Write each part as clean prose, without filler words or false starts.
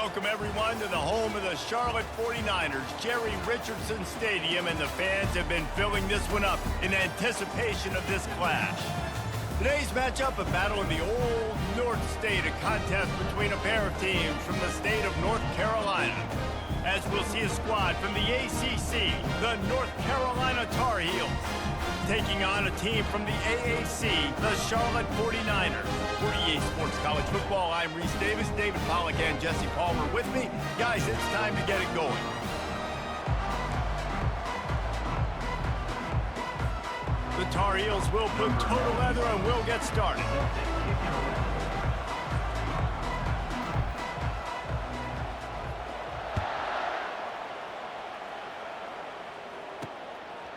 Welcome, everyone, to the home of the Charlotte 49ers, Jerry Richardson Stadium, and the fans have been filling this one up in anticipation of this clash. Today's matchup, a battle in the old North State, a contest between a pair of teams from the state of North Carolina. As we'll see a squad from the ACC, the North Carolina Tar Heels, taking on a team from the AAC, the Charlotte 49ers. For EA Sports College Football, I'm Reese Davis, David Pollack, and Jesse Palmer with me. Guys, it's time to get it going. The Tar Heels will put total leather and we'll get started.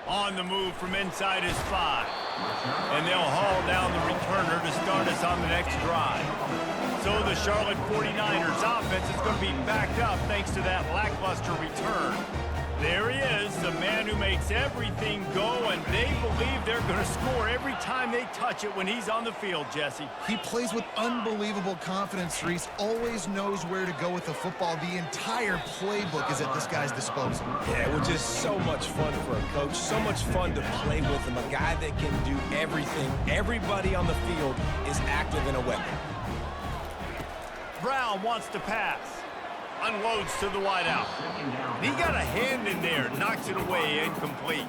On the move from inside his 5. And they'll haul down the returner to start us on the next drive. So the Charlotte 49ers offense is going to be backed up thanks to that lackluster return. There he is, the man who makes everything go, and they believe they're going to score every time they touch it when he's on the field, Jesse. He plays with unbelievable confidence, Reese. Always knows where to go with the football. The entire playbook is at this guy's disposal. Yeah, which is so much fun for a coach. So much fun to play with him. A guy that can do everything. Everybody on the field is active in a weapon. Brown wants to pass. Unloads to the wideout. He got a hand in there, knocks it away, incomplete.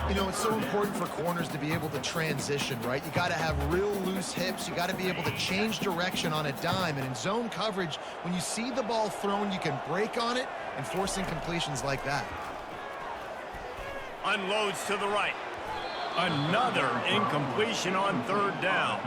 You know, it's so important for corners to be able to transition, right? You got to have real loose hips. You got to be able to change direction on a dime. And in zone coverage, when you see the ball thrown, you can break on it and force incompletions like that. Unloads to the right. Another incompletion on third down.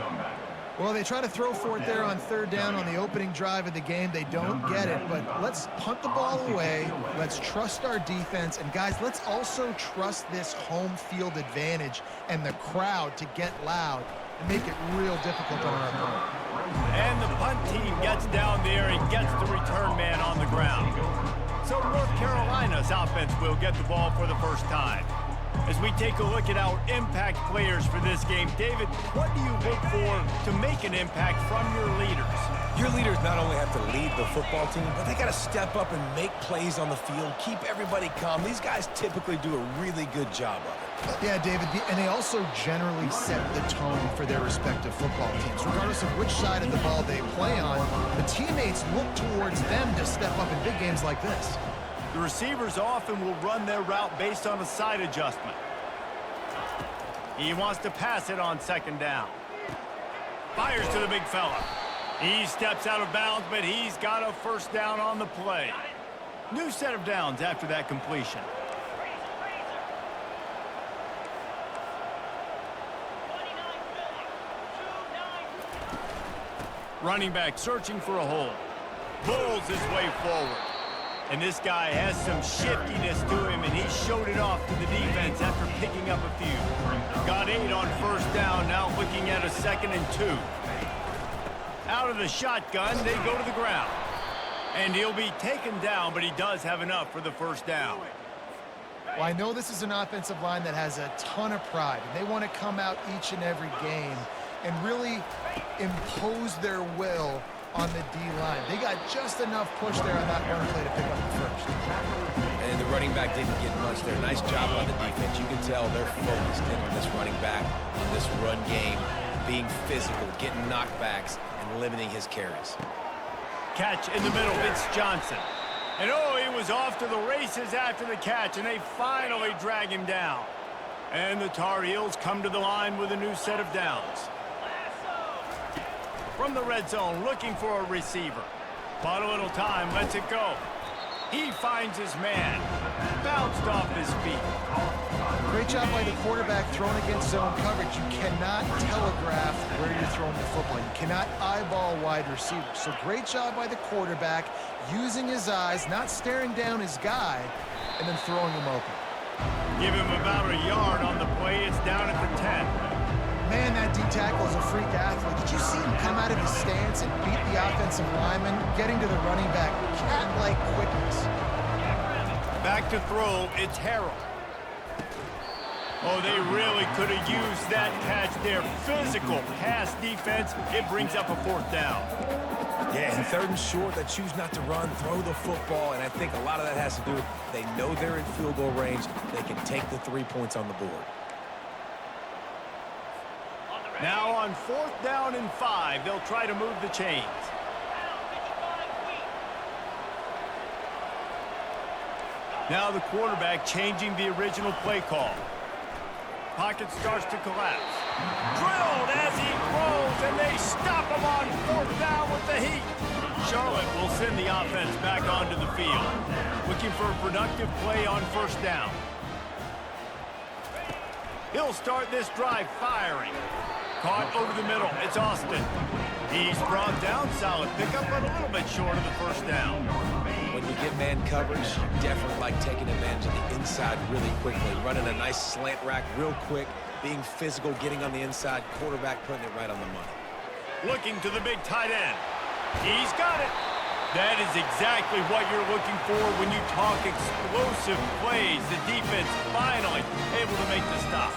Well, they try to throw for it there on third down on the opening drive of the game. They don't get it, but let's punt the ball away. Let's trust our defense. And, guys, let's also trust this home field advantage and the crowd to get loud and make it real difficult on our opponent. And the punt team gets down there and gets the return man on the ground. So North Carolina's offense will get the ball for the first time. As we take a look at our impact players for this game, David, what do you look for to make an impact from your leaders? Your leaders not only have to lead the football team, but they got to step up and make plays on the field, keep everybody calm. These guys typically do a really good job of it. Yeah, David, and they also generally set the tone for their respective football teams. Regardless of which side of the ball they play on, the teammates look towards them to step up in big games like this. The receivers often will run their route based on a side adjustment. He wants to pass it on second down. Fires to the big fella. He steps out of bounds, but he's got a first down on the play. New set of downs after that completion. Running back searching for a hole. Bulls his way forward. And this guy has some shiftiness to him, and he showed it off to the defense after picking up a few. Got 8 on first down, now looking at a 2nd and 2. Out of the shotgun, they go to the ground. And he'll be taken down, but he does have enough for the first down. Well, I know this is an offensive line that has a ton of pride, and they want to come out each and every game and really impose their will on the D-line. They got just enough push there on that run play to pick up the first. And the running back didn't get much there. Nice job on the defense. You can tell they're focused in on this running back, on this run game, being physical, getting knockbacks, and limiting his carries. Catch in the middle, it's Johnson. And oh, he was off to the races after the catch, and they finally drag him down. And the Tar Heels come to the line with a new set of downs. From the red zone, looking for a receiver. Bought a little time, lets it go. He finds his man. Bounced off his feet. Great job by the quarterback throwing against zone coverage. You cannot telegraph where you're throwing the football. You cannot eyeball wide receivers. So great job by the quarterback using his eyes, not staring down his guy, and then throwing him open. Give him about a yard on the play. It's down at the 10. Man, that D-tackle is a freak athlete. Did you see him come out of his stance and beat the offensive lineman, getting to the running back? Cat-like quickness. Back to throw, it's Harrell. Oh, they really could have used that catch there. Physical pass defense. It brings up a 4th down. Yeah, and third and short, they choose not to run, throw the football, and I think a lot of that has to do with they know they're in field goal range. They can take the 3 points on the board. Now on 4th down and 5, they'll try to move the chains. Now the quarterback changing the original play call. Pocket starts to collapse. Drilled as he rolls, and they stop him on 4th down with the heat. Charlotte will send the offense back onto the field, looking for a productive play on 1st down. He'll start this drive firing. Caught over the middle. It's Austin. He's brought down. Solid pickup, but a little bit short of the 1st down. When you get man coverage, you definitely like taking advantage of the inside really quickly. Running a nice slant rack real quick, being physical, getting on the inside, quarterback putting it right on the money. Looking to the big tight end. He's got it. That is exactly what you're looking for when you talk explosive plays. The defense finally able to make the stop.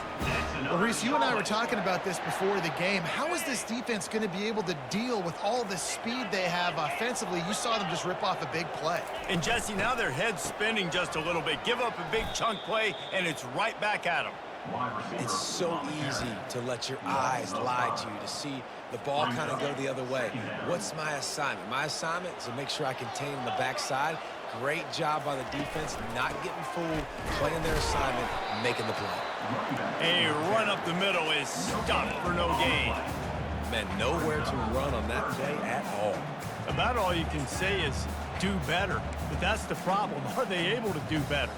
Well, Reese, you and I were talking about this before the game. How is this defense going to be able to deal with all the speed they have offensively? You saw them just rip off a big play. And, Jesse, now their head's spinning just a little bit. Give up a big chunk play, and it's right back at them. It's so easy to let your eyes lie to you, to see the ball kind of go the other way. What's my assignment? My assignment is to make sure I contain the backside. Great job by the defense, not getting fooled, playing their assignment, making the play. A run up the middle is stopped for no gain. Man, nowhere to run on that play at all. About all you can say is do better. But that's the problem. Are they able to do better?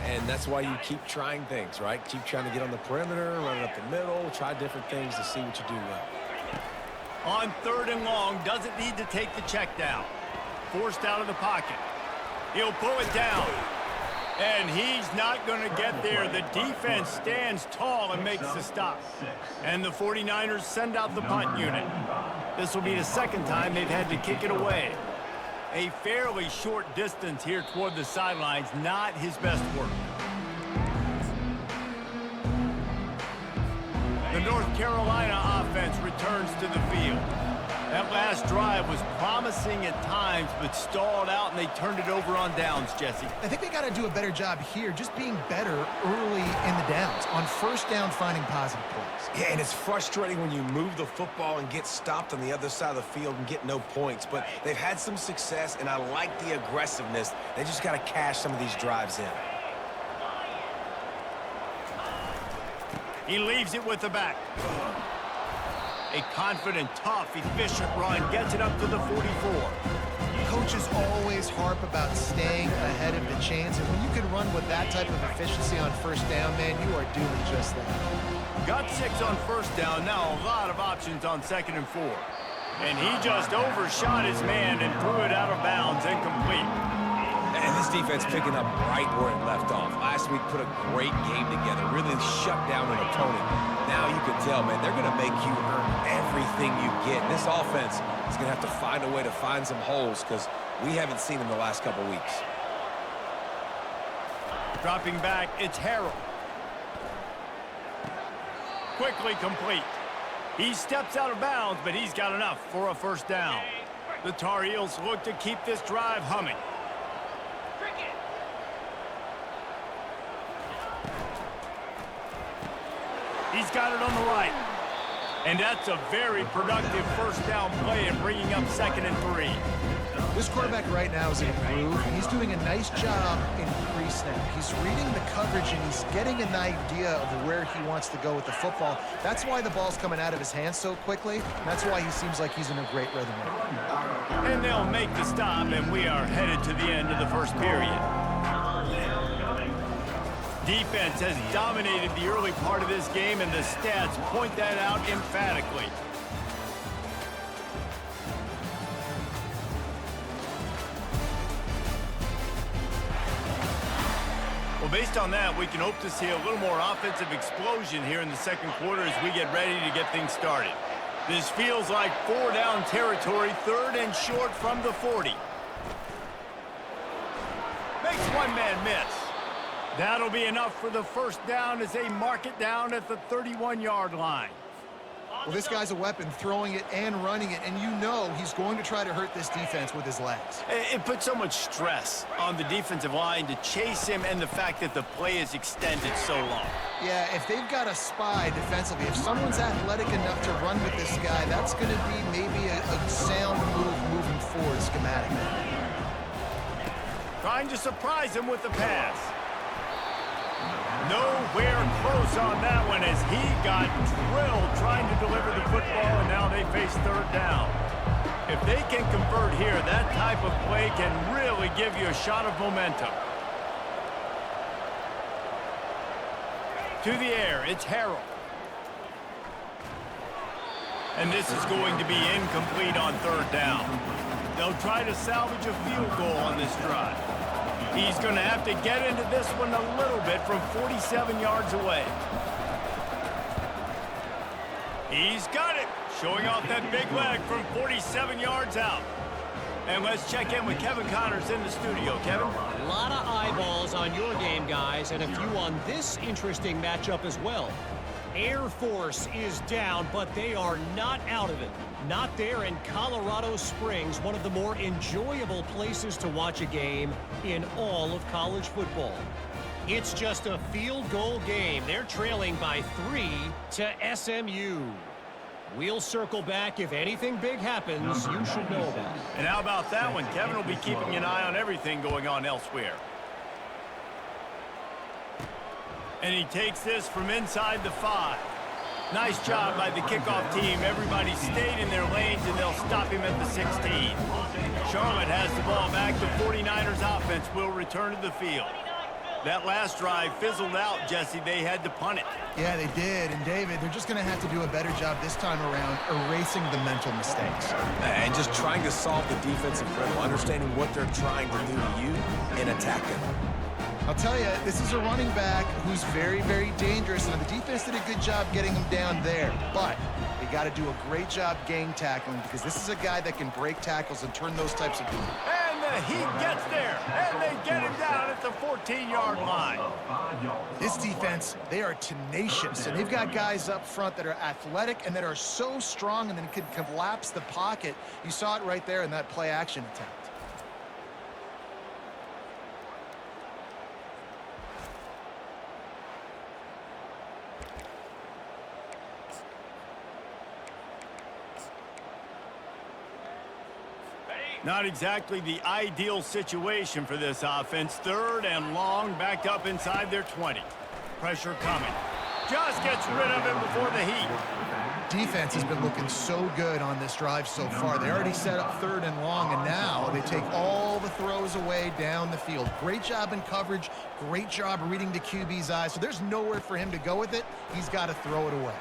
And that's why you keep trying things, right? Keep trying to get on the perimeter, run it up the middle, try different things to see what you do well. On 3rd and long, doesn't need to take the check down. Forced out of the pocket. He'll pull it down. And he's not going to get there. The defense stands tall and makes the stop. And the 49ers send out the punt unit. This will be the 2nd time they've had to kick it away. A fairly short distance here toward the sidelines, not his best work. The North Carolina offense returns to the field. That last drive was promising at times, but stalled out, and they turned it over on downs, Jesse. I think they got to do a better job here, just being better early in the downs. On 1st down, finding positive plays. Yeah, and it's frustrating when you move the football and get stopped on the other side of the field and get no points. But they've had some success, and I like the aggressiveness. They just got to cash some of these drives in. He leaves it with the back. A confident, tough, efficient run gets it up to the 44. Coaches always harp about staying ahead of the chains, and when you can run with that type of efficiency on 1st down, man, you are doing just that. Got 6 on 1st down, now a lot of options on 2nd and 4. And he just overshot his man and threw it out of bounds, incomplete. And this defense picking up right where it left off. Last week put a great game together, really shut down an opponent. Now you can tell, man, they're going to make you earn everything you get. This offense is going to have to find a way to find some holes because we haven't seen them the last couple weeks. Dropping back, it's Harrell. Quickly complete. He steps out of bounds, but he's got enough for a 1st down. The Tar Heels look to keep this drive humming. He's got it on the right. And that's a very productive 1st down play and bringing up 2nd and 3. This quarterback right now is in a groove. He's doing a nice job in pre-snap. He's reading the coverage, and he's getting an idea of where he wants to go with the football. That's why the ball's coming out of his hands so quickly. And that's why he seems like he's in a great rhythm right now. And they'll make the stop, and we are headed to the end of the 1st period. Defense has dominated the early part of this game, and the stats point that out emphatically. Well, based on that, we can hope to see a little more offensive explosion here in the 2nd quarter as we get ready to get things started. This feels like 4-down territory, 3rd and short from the 40. Makes one man miss. That'll be enough for the 1st down as they mark it down at the 31-yard line. Well, this guy's a weapon, throwing it and running it, and you know he's going to try to hurt this defense with his legs. It puts so much stress on the defensive line to chase him and the fact that the play is extended so long. Yeah, if they've got a spy defensively, if someone's athletic enough to run with this guy, that's going to be maybe a sound move moving forward schematically. Trying to surprise him with the pass. Nowhere close on that one as he got drilled trying to deliver the football, and now they face third down. If they can convert here, that type of play can really give you a shot of momentum. To the air, it's Harrell. And this is going to be incomplete on third down. They'll try to salvage a field goal on this drive. He's going to have to get into this one a little bit from 47 yards away. He's got it, showing off that big leg from 47 yards out. And let's check in with Kevin Connors in the studio. Kevin? A lot of eyeballs on your game, guys, and a few on this interesting matchup as well. Air Force is down, but they are not out of it. Not there in Colorado Springs, one of the more enjoyable places to watch a game in all of college football. It's just a field goal game. They're trailing by 3 to SMU. We'll circle back. If anything big happens, you should know about it. And how about that one? Kevin will be keeping an eye on everything going on elsewhere. And he takes this from inside the 5. Nice job by the kickoff team. Everybody stayed in their lanes, and they'll stop him at the 16. Charlotte has the ball back. The 49ers offense will return to the field. That last drive fizzled out, Jesse. They had to punt it. Yeah, they did. And, David, they're just going to have to do a better job this time around erasing the mental mistakes. And just trying to solve the defensive riddle, understanding what they're trying to do to you and attack them. I'll tell you, this is a running back who's very, very dangerous, and the defense did a good job getting him down there. But they got to do a great job gang tackling because this is a guy that can break tackles and turn those types of people. And he gets there, and they get him down at the 14-yard line. This defense, they are tenacious, and they've got guys up front that are athletic and that are so strong and then can collapse the pocket. You saw it right there in that play-action attempt. Not exactly the ideal situation for this offense. Third and long, backed up inside their 20. Pressure coming. Just gets rid of him before the heat. Defense has been looking so good on this drive so far. They already set up third and long, and now they take all the throws away down the field. Great job in coverage. Great job reading the QB's eyes. So there's nowhere for him to go with it. He's got to throw it away.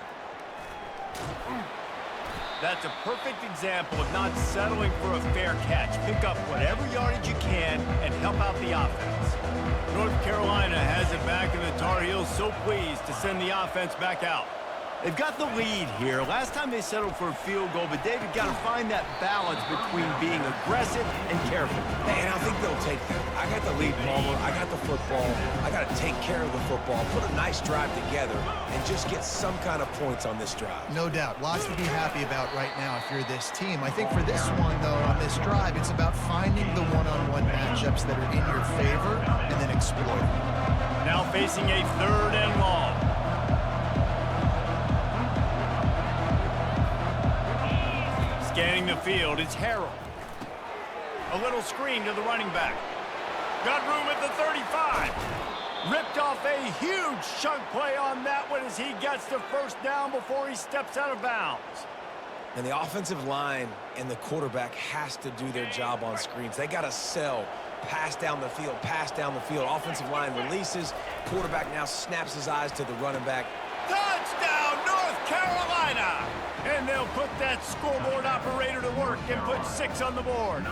That's a perfect example of not settling for a fair catch. Pick up whatever yardage you can and help out the offense. North Carolina has it back, and the Tar Heels so pleased to send the offense back out. They've got the lead here. Last time they settled for a field goal, but David got to find that balance between being aggressive and careful. And I think they'll take that. I got the lead, Palmer. I got the football. I got to take care of the football, put a nice drive together, and just get some kind of points on this drive. No doubt. Lots to be happy about right now if you're this team. I think for this one, though, on this drive, it's about finding the one-on-one matchups that are in your favor and then exploiting. Now facing a third and long. Scanning the field, it's Harrell. A little screen to the running back. Got room at the 35. Ripped off a huge chunk play on that one as he gets the first down before he steps out of bounds. And the offensive line and the quarterback has to do their job on screens. They got to sell. Pass down the field, pass down the field. Offensive line releases. Quarterback now snaps his eyes to the running back. Touchdown, North Carolina! And they'll put that scoreboard operator to work and put 6 on the board.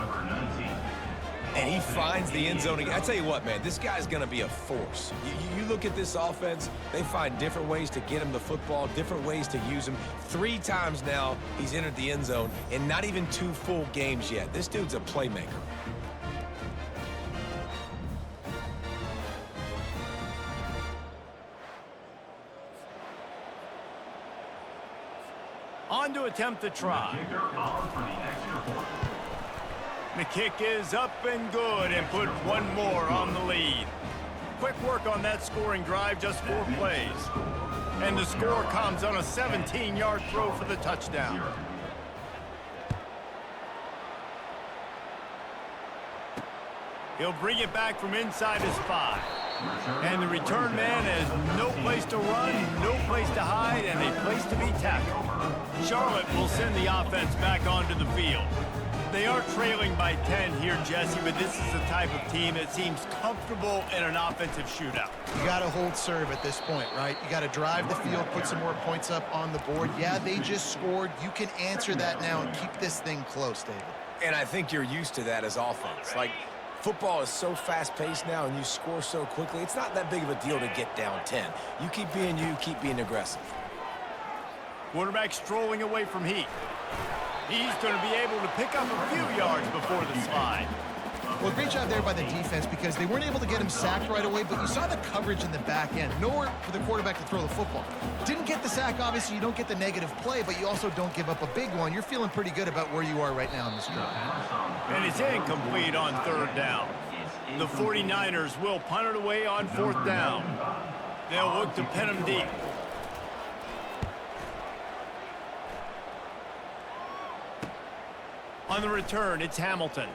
And he finds the end zone. I tell you what, man, this guy's going to be a force. You look at this offense, they find different ways to get him the football, different ways to use him. 3 times now he's entered the end zone, and not even 2 full games yet. This dude's a playmaker. On to attempt the try. The kick is up and good and put one more on the lead. Quick work on that scoring drive, just 4 plays. And the score comes on a 17-yard throw for the touchdown. He'll bring it back from inside his 5. And the return man has no place to run, no place to hide, and a place to be tackled. Charlotte will send the offense back onto the field. They are trailing by 10 here, Jesse, but this is the type of team that seems comfortable in an offensive shootout. You got to hold serve at this point, right? You got to drive the field, put some more points up on the board. Yeah, they just scored. You can answer that now and keep this thing close, David. And I think you're used to that as offense. Like, football is so fast-paced now and you score so quickly, it's not that big of a deal to get down 10. You keep being aggressive. Quarterback strolling away from heat. He's going to be able to pick up a few yards before the slide. Well, great job there by the defense because they weren't able to get him sacked right away, but you saw the coverage in the back end. Nowhere for the quarterback to throw the football. Didn't get the sack, obviously. You don't get the negative play, but you also don't give up a big one. You're feeling pretty good about where you are right now in this drive. And it's incomplete on 3rd down. The 49ers will punt it away on 4th down. They'll look to pin him deep. On the return, it's Hamilton.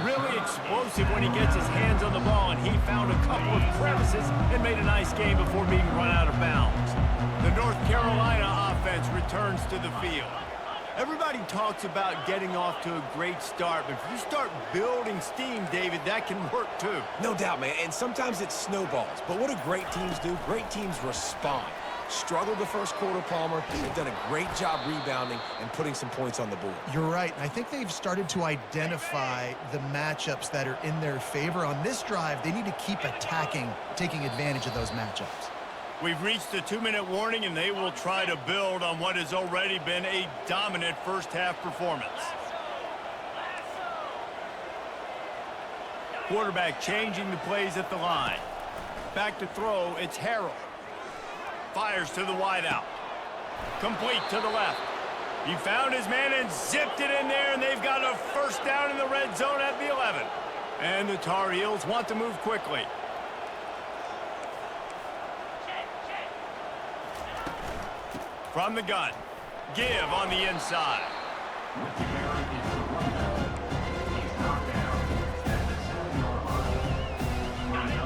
Really explosive when he gets his hands on the ball, and he found a couple of crevices and made a nice game before being run out of bounds. The North Carolina offense returns to the field. Everybody talks about getting off to a great start, but if you start building steam, David, that can work too. No doubt, man, and sometimes it snowballs. But what do great teams do? Great teams respond. Struggled the first quarter, Palmer. They've done a great job rebounding and putting some points on the board. You're right. I think they've started to identify the matchups that are in their favor. On this drive, they need to keep attacking, taking advantage of those matchups. We've reached the 2-minute warning, and they will try to build on what has already been a dominant first-half performance. Quarterback changing the plays at the line. Back to throw, it's Harrell. Fires to the wideout. Complete to the left. He found his man and zipped it in there, and they've got a first down in the red zone at the 11. And the Tar Heels want to move quickly. From the gun. Give on the inside.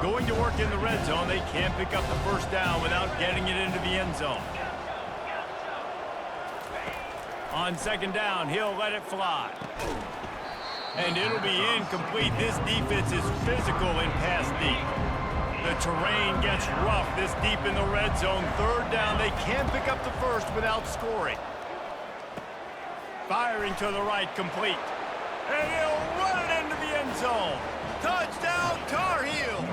Going to work in the red zone, they can't pick up the first down without getting it into the end zone. On 2nd down, he'll let it fly. And it'll be incomplete. This defense is physical in pass deep. The terrain gets rough this deep in the red zone. 3rd down, they can't pick up the first without scoring. Firing to the right, complete. And he'll run it into the end zone. Touchdown, Tar Heels!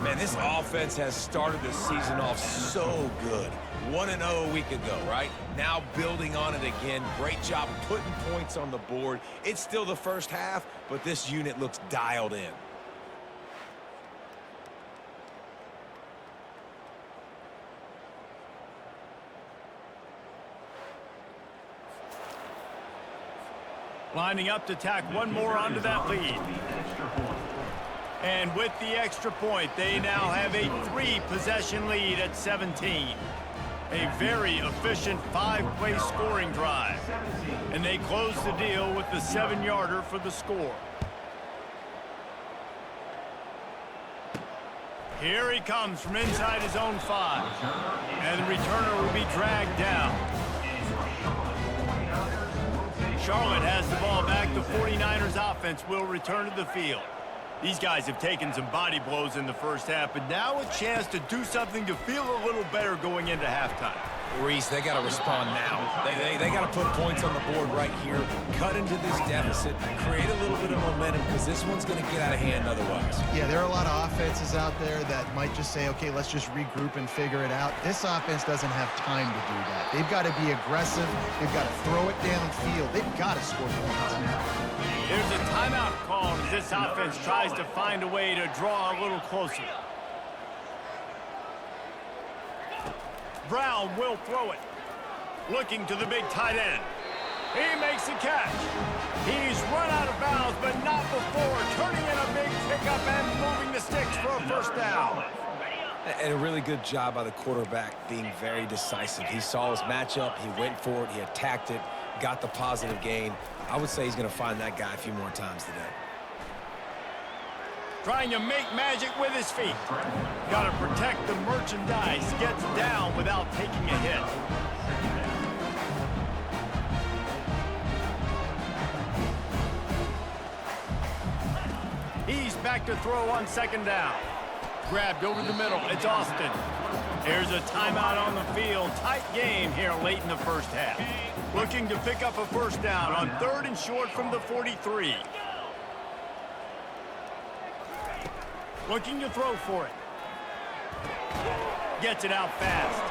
Man, this offense has started the season off so good. 1-0 a week ago, right? Now building on it again. Great job putting points on the board. It's still the first half, but this unit looks dialed in. Lining up to tack one more onto that lead. And with the extra point, they now have a 3-possession lead at 17. A very efficient 5-play scoring drive. And they close the deal with the 7-yarder for the score. Here he comes from inside his own 5. And the returner will be dragged down. Charlotte has the ball back. The 49ers offense will return to the field. These guys have taken some body blows in the first half, but now a chance to do something to feel a little better going into halftime. Reese, they got to respond now. They got to put points on the board right here, cut into this deficit, create a little bit of momentum because this one's going to get out of hand otherwise. Yeah, there are a lot of offenses out there that might just say, okay, let's just regroup and figure it out. This offense doesn't have time to do that. They've got to be aggressive. They've got to throw it downfield. They've got to score points. There's a timeout called as this offense tries to find a way to draw a little closer. Brown will throw it. Looking to the big tight end. He makes the catch. He's run out of bounds, but not before turning in a big pickup and moving the sticks for a first down. And a really good job by the quarterback being very decisive. He saw his matchup, he went for it, he attacked it, got the positive gain. I would say he's going to find that guy a few more times today. Trying to make magic with his feet. Got to protect the merchandise. Gets down without taking a hit. He's back to throw on second down. Grabbed over the middle. It's Austin. There's a timeout on the field. Tight game here late in the first half. Looking to pick up a first down on 3rd and short from the 43. Looking to throw for it. Gets it out fast.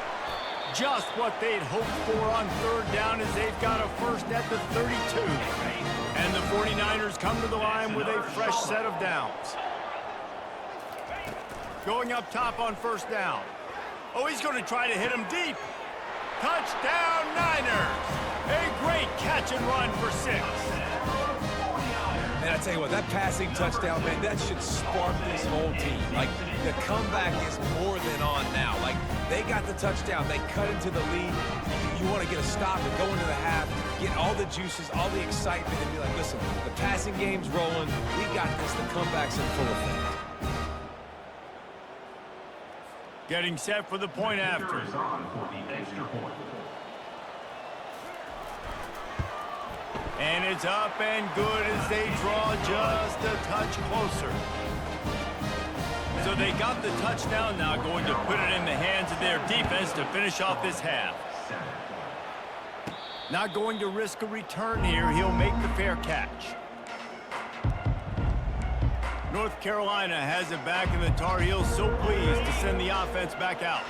Just what they'd hoped for on 3rd down as they've got a first at the 32. And the 49ers come to the line with a fresh set of downs. Going up top on first down. Oh, he's going to try to hit him deep. Touchdown, Niners. A great catch and run for 6. And I tell you what, that passing touchdown, man, that should spark this whole team. Like, the comeback is more than on now. Like, they got the touchdown. They cut into the lead. You want to get a stop and go into the half, get all the juices, all the excitement, and be like, listen, the passing game's rolling. We got this. The comeback's in full effect. Getting set for the point after. And it's up and good as they draw just a touch closer. So they got the touchdown, now going to put it in the hands of their defense to finish off this half. Not going to risk a return here. He'll make the fair catch. North Carolina has it back, and the Tar Heels so pleased to send the offense back out.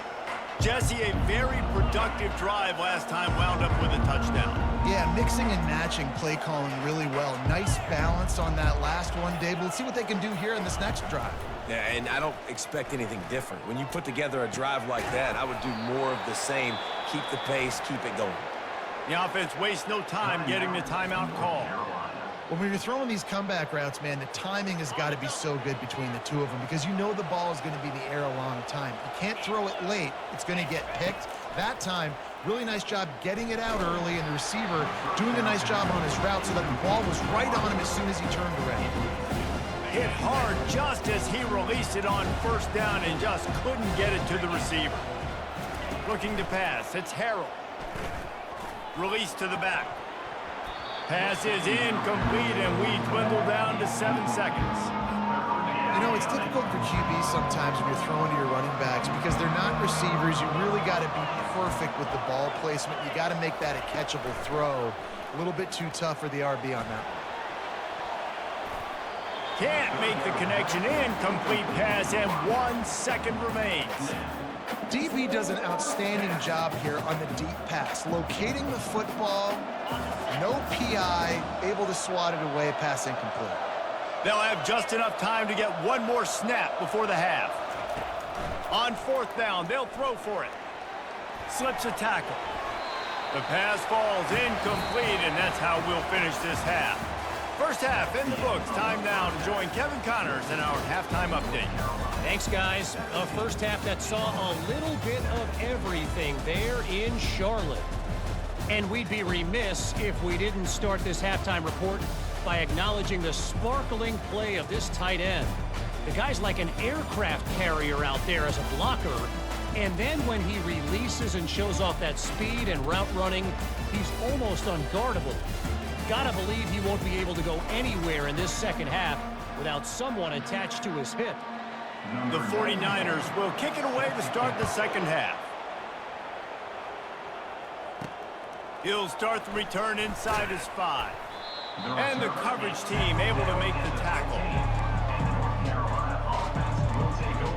Jesse, a very productive drive last time, wound up with a touchdown. Yeah, mixing and matching play calling really well. Nice balance on that last one, Dave. Let's see what they can do here in this next drive. Yeah, and I don't expect anything different. When you put together a drive like that, I would do more of the same. Keep the pace, keep it going. The offense wastes no time getting the timeout call. When you're throwing these comeback routes, man, the timing has got to be so good between the two of them because you know the ball is going to be in the air a long time. You can't throw it late. It's going to get picked. That time, really nice job getting it out early, and the receiver doing a nice job on his route so that the ball was right on him as soon as he turned around. Hit hard just as he released it on first down and just couldn't get it to the receiver. Looking to pass. It's Harrell. Release to the back. Pass is incomplete, and we dwindle down to 7 seconds. You know, it's difficult for QBs sometimes when you're throwing to your running backs because they're not receivers. You really got to be perfect with the ball placement. You got to make that a catchable throw. A little bit too tough for the RB on that. Can't make the connection. Incomplete pass, and 1 second remains. DB does an outstanding job here on the deep pass, locating the football, no PI, able to swat it away, pass incomplete. They'll have just enough time to get one more snap before the half. On 4th down, they'll throw for it. Slips a tackle. The pass falls incomplete, and that's how we'll finish this half. First half in the books. Time now to join Kevin Connors in our halftime update. Thanks, guys. A first half that saw a little bit of everything there in Charlotte. And we'd be remiss if we didn't start this halftime report by acknowledging the sparkling play of this tight end. The guy's like an aircraft carrier out there as a blocker. And then when he releases and shows off that speed and route running, he's almost unguardable. Gotta believe he won't be able to go anywhere in this second half without someone attached to his hip. The 49ers will kick it away to start the second half. He'll start the return inside his 5. And the coverage team able to make the tackle.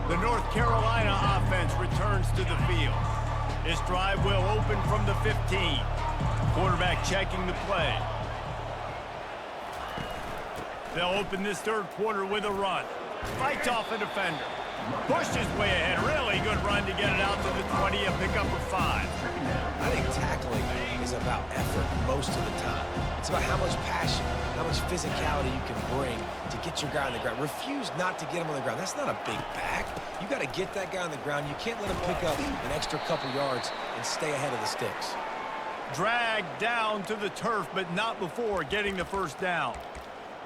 The North Carolina offense returns to the field. This drive will open from the 15. Quarterback checking the play. They'll open this third quarter with a run. Fights off a defender. Pushed his way ahead, really Pretty good run to get it out to the 20, a pickup of 5. I think tackling is about effort most of the time. It's about how much passion, how much physicality you can bring to get your guy on the ground. Refuse not to get him on the ground. That's not a big back. You got to get that guy on the ground. You can't let him pick up an extra couple yards and stay ahead of the sticks. Dragged down to the turf, but not before getting the first down.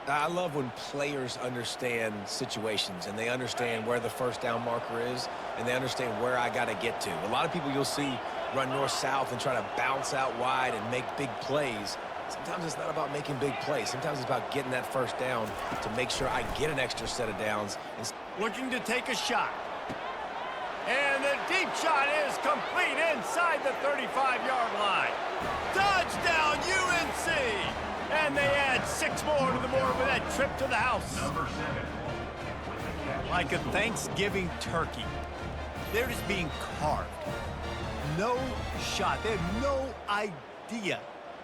I love when players understand situations and they understand where the first down marker is and they understand where I got to get to. A lot of people you'll see run north-south and try to bounce out wide and make big plays. Sometimes it's not about making big plays. Sometimes it's about getting that first down to make sure I get an extra set of downs. Looking to take a shot. And the deep shot is complete inside the 35-yard line. Touchdown, UNC! And they add 6 more to the board with that trip to the house. Like a Thanksgiving turkey, they're just being carved. No shot. They have no idea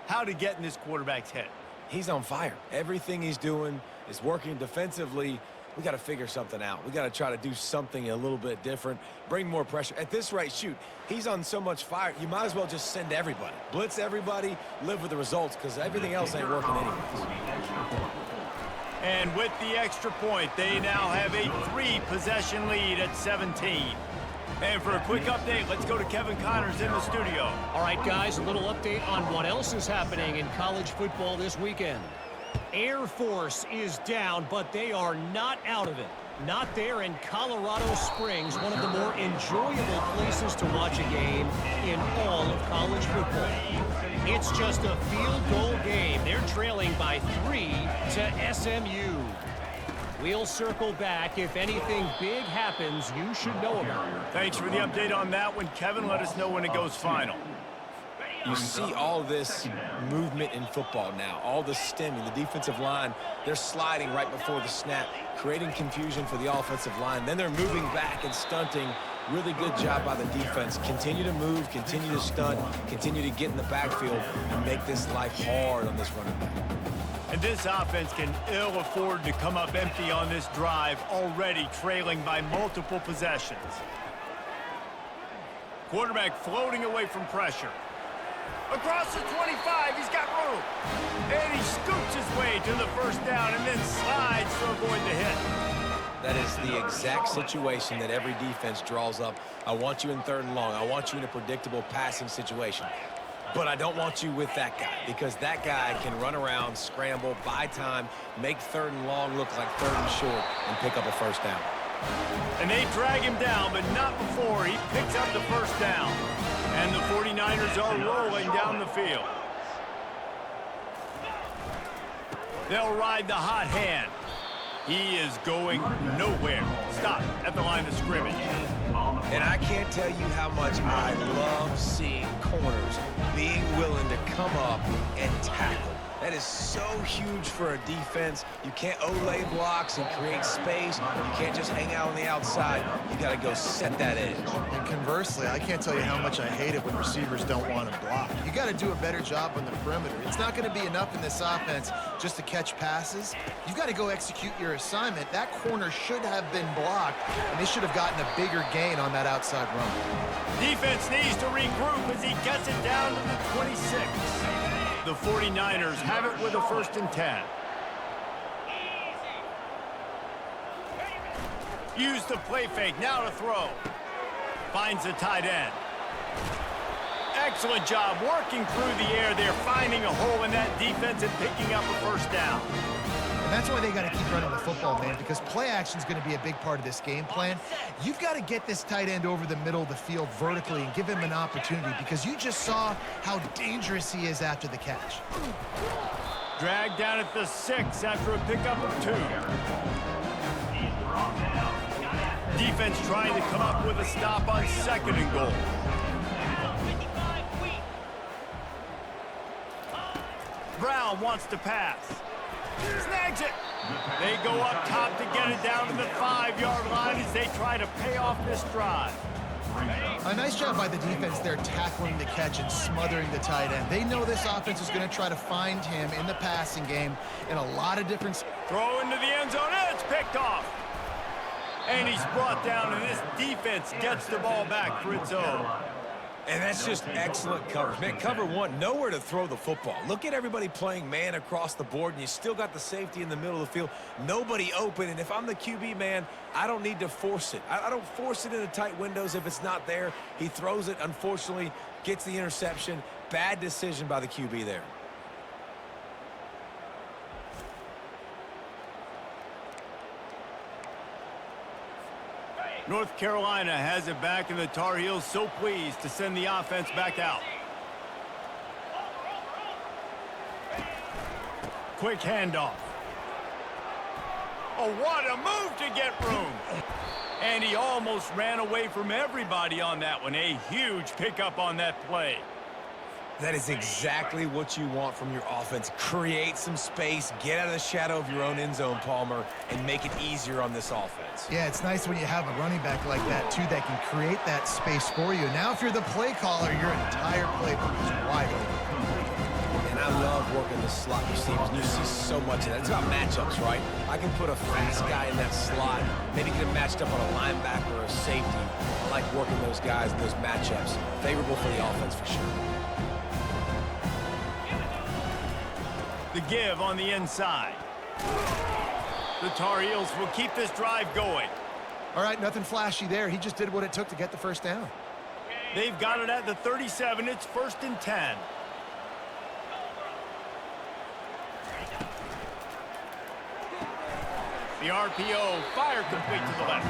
how to get in this quarterback's head. He's on fire. Everything he's doing is working defensively. We got to figure something out. We got to try to do something a little bit different, bring more pressure. At this rate, shoot, he's on so much fire, you might as well just send everybody. Blitz everybody, live with the results, because everything else ain't working anyways. And with the extra point, they now have a 3-possession lead at 17. And for a quick update, let's go to Kevin Connors in the studio. All right, guys, a little update on what else is happening in college football this weekend. Air Force is down, but they are not out of it. Not there in Colorado Springs, one of the more enjoyable places to watch a game in all of college football. It's just a field goal game. They're trailing by 3 to SMU. We'll circle back. If anything big happens, you should know about it. Thanks for the update on that one, Kevin. Let us know when it goes final. You see all this movement in football now, all the stemming, the defensive line, they're sliding right before the snap, creating confusion for the offensive line. Then they're moving back and stunting. Really good job by the defense. Continue to move, continue to stunt, continue to get in the backfield and make this life hard on this running back. And this offense can ill afford to come up empty on this drive, already trailing by multiple possessions. Quarterback floating away from pressure. Across the 25, he's got room. And he scoots his way to the first down and then slides to avoid the hit. That is the exact situation that every defense draws up. I want you in 3rd and long. I want you in a predictable passing situation. But I don't want you with that guy, because that guy can run around, scramble, buy time, make 3rd and long look like 3rd and short, and pick up a first down. And they drag him down, but not before he picks up the first down. And the 49ers are rolling down the field. They'll ride the hot hand. He is going nowhere. Stop at the line of scrimmage. And I can't tell you how much I love seeing corners being willing to come up and tackle. That is so huge for a defense. You can't Olay blocks and create space. You can't just hang out on the outside. You got to go set that edge. And conversely, I can't tell you how much I hate it when receivers don't want to block. You got to do a better job on the perimeter. It's not going to be enough in this offense just to catch passes. You've got to go execute your assignment. That corner should have been blocked, and they should have gotten a bigger gain on that outside run. Defense needs to regroup as he gets it down to the 26. The 49ers have it with a 1st and 10. Use the play fake, now to throw. Finds the tight end. Excellent job working through the air. They're finding a hole in that defense and picking up a first down. And that's why they got to keep running the football, man, because play action is going to be a big part of this game plan. You've got to get this tight end over the middle of the field vertically and give him an opportunity, because you just saw how dangerous he is after the catch. Dragged down at the 6 after a pickup of 2. Defense trying to come up with a stop on 2nd and goal. Brown wants to pass. Snags it. They go up top to get it down to the 5-yard line as they try to pay off this drive. A nice job by the defense there, tackling the catch and smothering the tight end. They know this offense is going to try to find him in the passing game in a lot of different... Throw into the end zone, and it's picked off. And he's brought down, and this defense defense gets the ball back for its own. And that's just excellent coverage. Man, cover one, nowhere to throw the football. Look at everybody playing man across the board, and you still got the safety in the middle of the field. Nobody open, and if I'm the QB, man, I don't need to force it. I don't force it into tight windows if it's not there. He throws it, unfortunately, gets the interception. Bad decision by the QB there. North Carolina has it back, and the Tar Heels so pleased to send the offense back out. Quick handoff. Oh, what a move to get room. And he almost ran away from everybody on that one. A huge pickup on that play. That is exactly what you want from your offense. Create some space, get out of the shadow of your own end zone, Palmer, and make it easier on this offense. Yeah, it's nice when you have a running back like that, too, that can create that space for you. Now, if you're the play caller, your entire playbook is wide open. And I love working the slot receivers, and you see so much of that. It's about matchups, right? I can put a fast guy in that slot, maybe get him matched up on a linebacker or a safety. I like working those guys in those matchups. Favorable for the offense for sure. The give on the inside. The Tar Heels will keep this drive going. All right, nothing flashy there. He just did what it took to get the first down. They've got it at the 37. It's 1st and 10. The RPO fire complete to the left.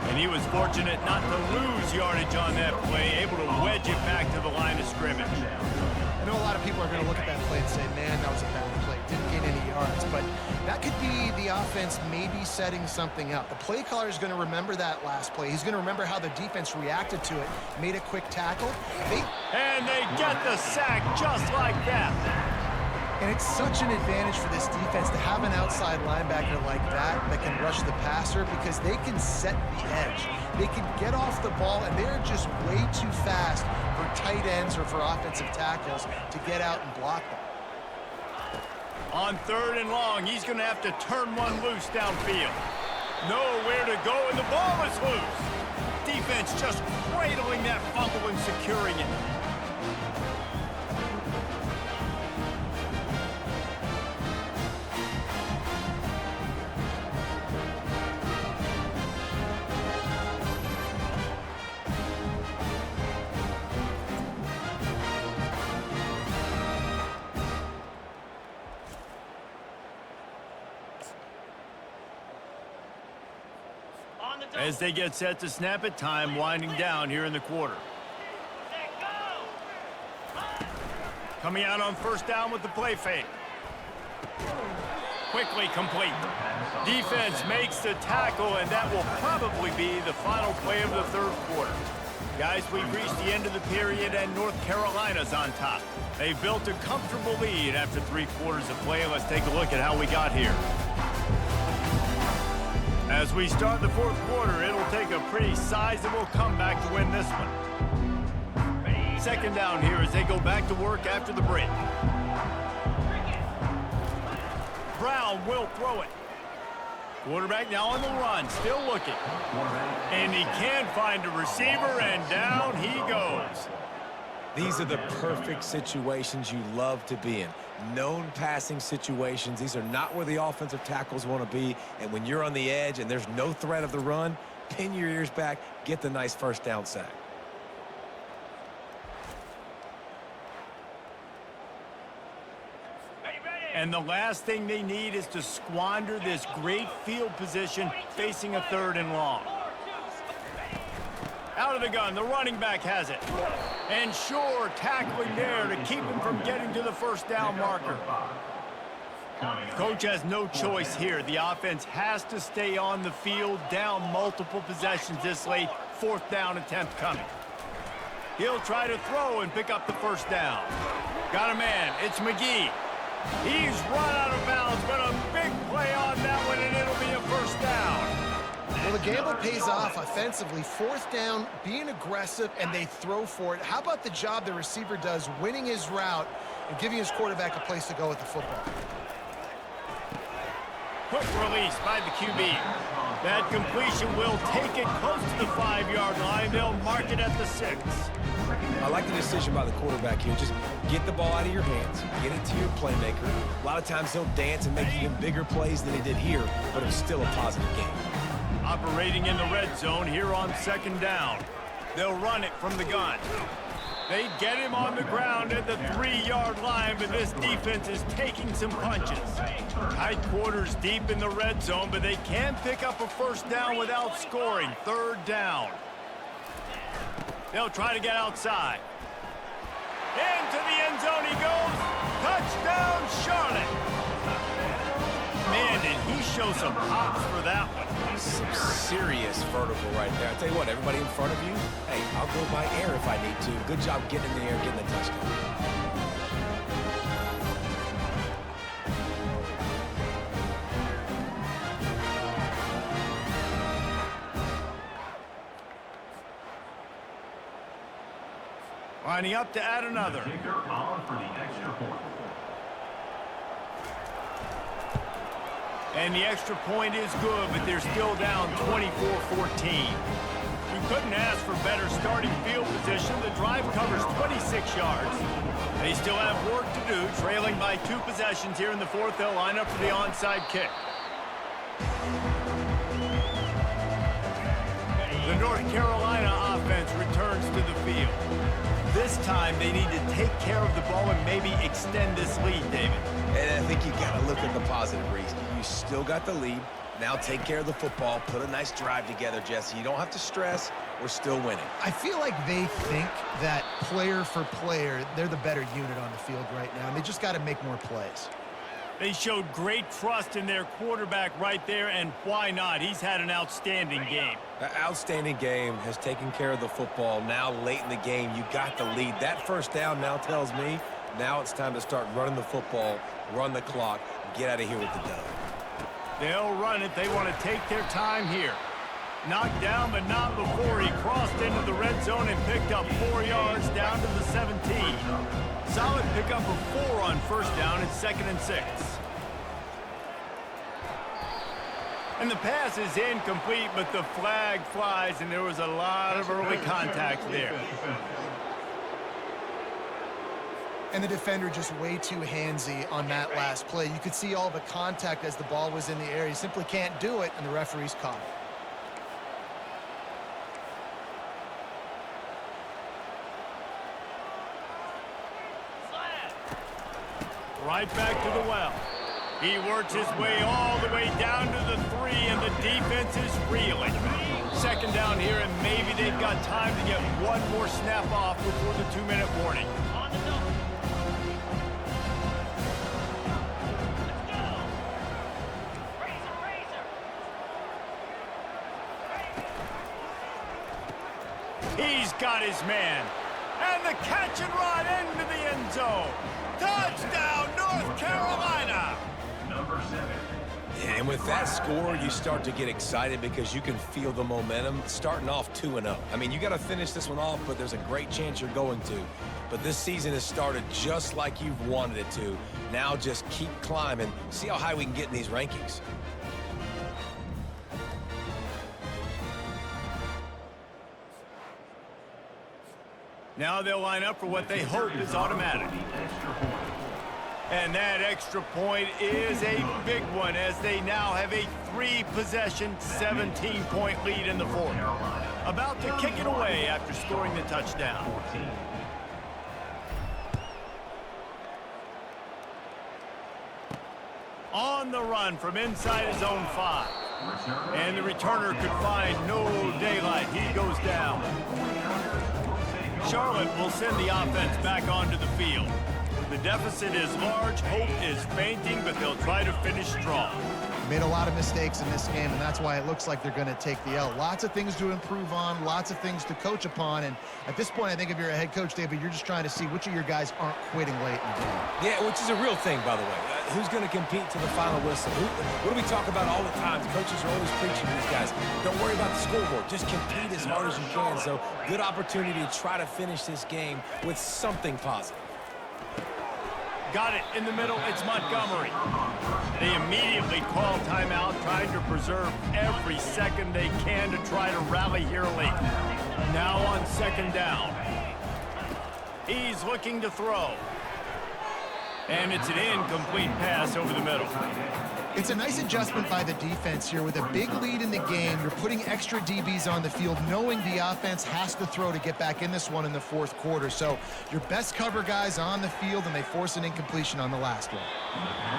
And he was fortunate not to lose yardage on that play, able to wedge it back to the line of scrimmage. I know a lot of people are going to look at that play and say, man, that was a bad play. Didn't gain any yards. But that could be the offense maybe setting something up. The play caller is going to remember that last play. He's going to remember how the defense reacted to it, made a quick tackle. And they get the sack just like that. And it's such an advantage for this defense to have an outside linebacker like that can rush the passer because they can set the edge. They can get off the ball, and they're just way too fast for tight ends or for offensive tackles to get out and block them. On 3rd and long, he's going to have to turn one loose downfield. Nowhere to go, and the ball is loose. Defense just cradling that fumble and securing it. As they get set to snap it, time winding down here in the quarter. Coming out on 1st down with the play fake. Quickly complete. Defense makes the tackle, and that will probably be the final play of the 3rd quarter. Guys, we've reached the end of the period, and North Carolina's on top. They've built a comfortable lead after 3 quarters of play. Let's take a look at how we got here. As we start the 4th quarter, it'll take a pretty sizable comeback to win this one. 2nd down here as they go back to work after the break. Brown will throw it. Quarterback now on the run, still looking. And he can find a receiver, and down he goes. These are the perfect situations you love to be in. Known passing situations. These are not where the offensive tackles want to be. And when you're on the edge and there's no threat of the run, pin your ears back, get the nice 1st down sack. And the last thing they need is to squander this great field position facing a 3rd and long. Out of the gun, the running back has it. And sure, tackling there to keep him from getting to the 1st down marker. Coach has no choice here. The offense has to stay on the field, down multiple possessions this late. 4th down attempt coming. He'll try to throw and pick up the 1st down. Got a man. It's McGee. He's run out of bounds, but a big play on that one, and it'll be a 1st down. Well, the gamble pays off offensively. 4th down, being aggressive, and they throw for it. How about the job the receiver does, winning his route and giving his quarterback a place to go with the football? Quick release by the QB. That completion will take it close to the 5-yard line. They'll mark it at the 6. I like the decision by the quarterback here. Just get the ball out of your hands, get it to your playmaker. A lot of times he'll dance and make even bigger plays than he did here, but it's still a positive game. Operating in the red zone here on 2nd down. They'll run it from the gun. They get him on the ground at the 3-yard line, but this defense is taking some punches. Tight quarters deep in the red zone, but they can pick up a 1st down without scoring. 3rd down. They'll try to get outside. Into the end zone he goes. Touchdown, Charlotte. Man, did he show some hops for that one. Some serious vertical right there. I tell you what, everybody in front of you, hey, I'll go by air if I need to. Good job getting in the air, getting the touchdown. Lining up to add another. And the extra point is good, but they're still down 24-14. You couldn't ask for better starting field position. The drive covers 26 yards. They still have work to do, trailing by 2 possessions here in the 4th. They'll line up for the onside kick. The North Carolina offense returns to the field. This time, they need to take care of the ball and maybe extend this lead, David. And I think you got to look at the positive reason. You still got the lead. Now take care of the football. Put a nice drive together, Jesse. You don't have to stress. We're still winning. I feel like they think that player for player, they're the better unit on the field right now, and they just got to make more plays. They showed great trust in their quarterback right there, and why not? He's had an outstanding game. An outstanding game, has taken care of the football. Now, late in the game, you got the lead. That 1st down now tells me now it's time to start running the football, run the clock, get out of here with the dub. They'll run it. They want to take their time here. Knocked down, but not before he crossed into the red zone and picked up 4 yards down to the 17. Solid pickup of 4 on 1st down and 2nd and 6. And the pass is incomplete, but the flag flies, and there was a lot of early contact there. And the defender just way too handsy on that last play. You could see all the contact as the ball was in the air. He simply can't do it, and the referee's caught it. Right back to the well. He works his way all the way down to the 3, and the defense is reeling. 2nd down here, and maybe they've got time to get one more snap off before the 2-minute warning. On the double. He's got his man. And the catch and run into the end zone. Touchdown, North Carolina! Number 7. And with that score, you start to get excited because you can feel the momentum starting off 2-0. I mean, you got to finish this one off, but there's a great chance you're going to. But this season has started just like you've wanted it to. Now just keep climbing. See how high we can get in these rankings. Now they'll line up for what they hope is automatic. And that extra point is a big one as they now have a 3-possession, 17-point lead in the 4th. About to kick it away after scoring the touchdown. On the run from inside his own 5. And the returner could find no daylight. He goes down. Charlotte will send the offense back onto the field. The deficit is large, hope is fainting, but they'll try to finish strong. Made a lot of mistakes in this game, and that's why it looks like they're going to take the L. Lots of things to improve on, lots of things to coach upon, and at this point, I think if you're a head coach, David, you're just trying to see which of your guys aren't quitting late in the game. Yeah, which is a real thing, by the way. Who's going to compete to the final whistle? What do we talk about all the time? The coaches are always preaching to these guys. Don't worry about the scoreboard. Just compete as hard as you can. So, good opportunity to try to finish this game with something positive. Got it in the middle. It's Montgomery. They immediately call timeout, trying to preserve every second they can to try to rally here late. Now on second down. He's looking to throw. And it's an incomplete pass over the middle. It's a nice adjustment by the defense here. With a big lead in the game, you're putting extra DBs on the field, knowing the offense has to throw to get back in this one in the fourth quarter. So your best cover guys on the field, and they force an incompletion on the last one.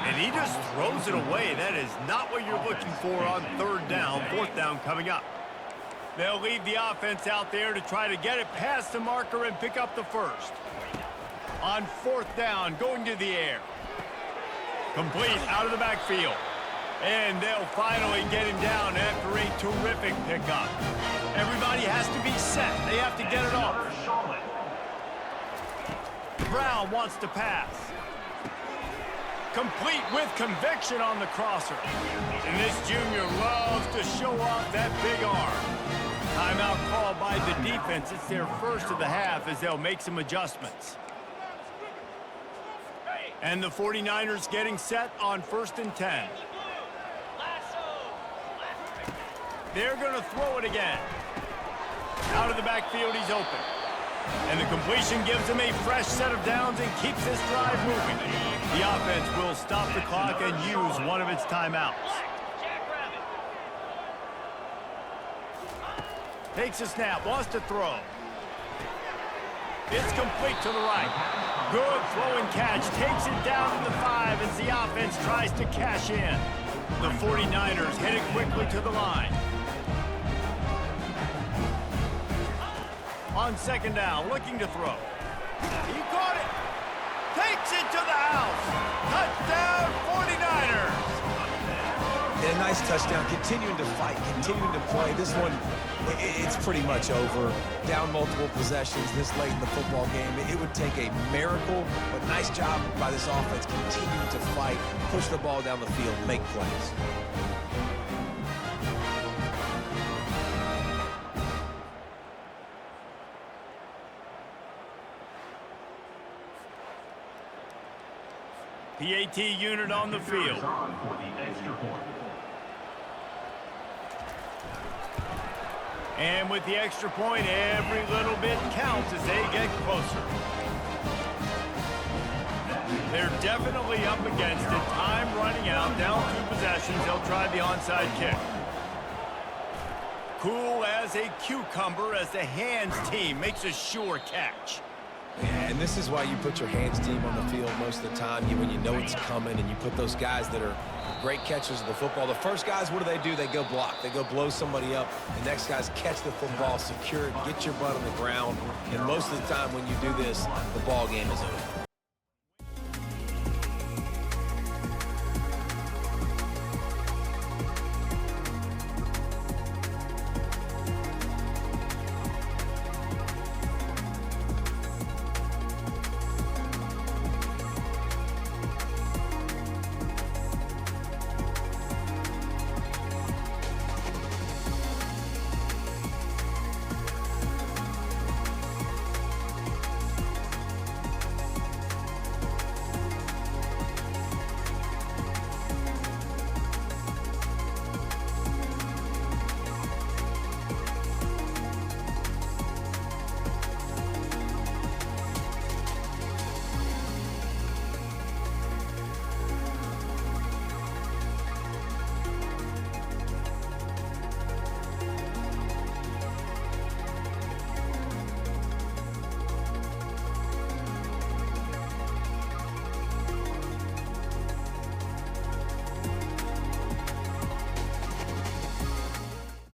And he just throws it away. That is not what you're looking for on third down. Fourth down coming up. They'll leave the offense out there to try to get it past the marker and pick up the first. On fourth down, going to the air. Complete out of the backfield. And they'll finally get him down after a terrific pickup. Everybody has to be set. They have to get it off. Brown wants to pass. Complete with conviction on the crosser. And this junior loves to show off that big arm. Timeout called by the defense. It's their first of the half as they'll make some adjustments. And the 49ers getting set on 1st and 10. They're going to throw it again. Out of the backfield, he's open. And the completion gives him a fresh set of downs and keeps this drive moving. The offense will stop the clock and use one of its timeouts. Takes a snap, wants to throw. It's complete to the right. Good throw and catch. Takes it down to the 5 as the offense tries to cash in. The 49ers headed quickly to the line. On second down, looking to throw. He caught it. Takes it to the house. Touchdown, 49ers. And a nice touchdown, continuing to fight, continuing to play. This one, it's pretty much over. Down multiple possessions this late in the football game. It would take a miracle, but nice job by this offense continuing to fight, push the ball down the field, make plays. PAT unit on the field. And with the extra point, every little bit counts as they get closer. They're definitely up against it. Time running out, down 2 possessions. They'll try the onside kick. Cool as a cucumber as the hands team makes a sure catch. And this is why you put your hands team on the field most of the time, when you know it's coming, and you put those guys that are great catchers of the football. The first guys, what do? They go block. They go blow somebody up. The next guys catch the football, secure it, get your butt on the ground. And most of the time when you do this, the ball game is over.